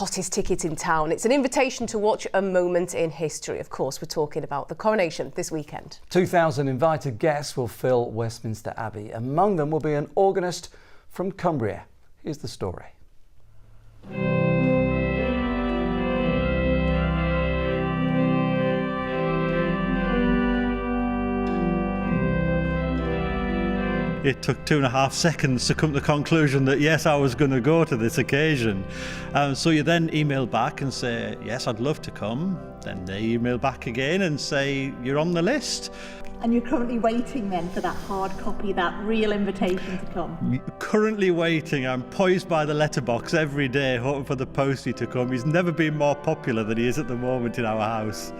hottest ticket in town. It's an invitation to watch a moment in history. Of course, we're talking about the coronation this weekend. 2,000 invited guests will fill Westminster Abbey. Among them will be an organist from Cumbria. Here's the story. It took 2.5 seconds to come to the conclusion that yes, I was going to go to this occasion. So you then email back and say, yes, I'd love to come. Then they email back again and say, you're on the list. And you're currently waiting then for that hard copy, that real invitation to come? Currently waiting. I'm poised by the letterbox every day, hoping for the postie to come. He's never been more popular than he is at the moment in our house.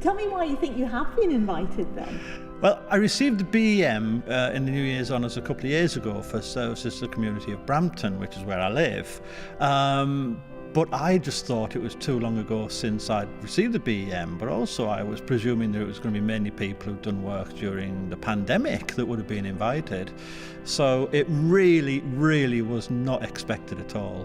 Tell me why you think you have been invited then. Well, I received the BEM in the New Year's Honours a couple of years ago for services to the community of Brampton, which is where I live. But I just thought it was too long ago since I'd received the BEM, but also I was presuming that it was going to be many people who'd done work during the pandemic that would have been invited. So it really was not expected at all.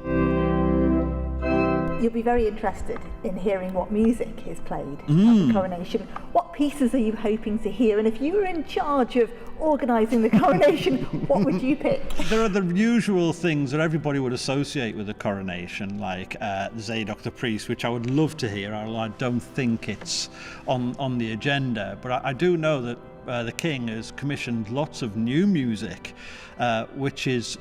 You'll be very interested in hearing what music is played at the coronation. What pieces are you hoping to hear? And if you were in charge of organising the coronation, what would you pick? There are the usual things that everybody would associate with the coronation, like Zadok the priest, which I would love to hear, although I don't think it's on the agenda. But I do know that the King has commissioned lots of new music, which is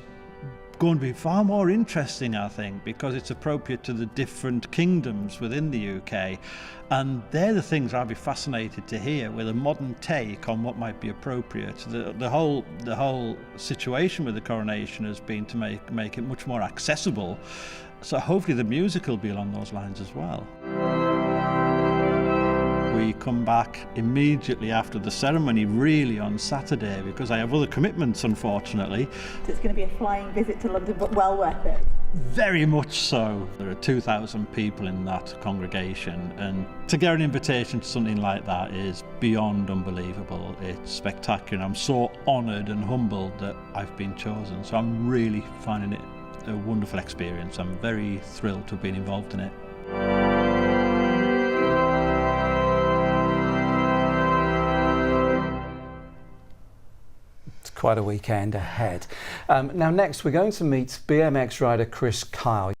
going to be far more interesting, I think, because it's appropriate to the different kingdoms within the UK, and they're the things I'd be fascinated to hear, with a modern take on what might be appropriate. The whole situation with the coronation has been to make it much more accessible, so hopefully the music will be along those lines as well. We come back immediately after the ceremony, really, on Saturday, because I have other commitments, unfortunately. So it's going to be a flying visit to London, but well worth it. Very much so. There are 2,000 people in that congregation, and to get an invitation to something like that is beyond unbelievable. It's spectacular. I'm so honoured and humbled that I've been chosen, so I'm really finding it a wonderful experience. I'm very thrilled to have been involved in it. Quite a weekend ahead. Now next we're going to meet BMX rider Chris Kyle.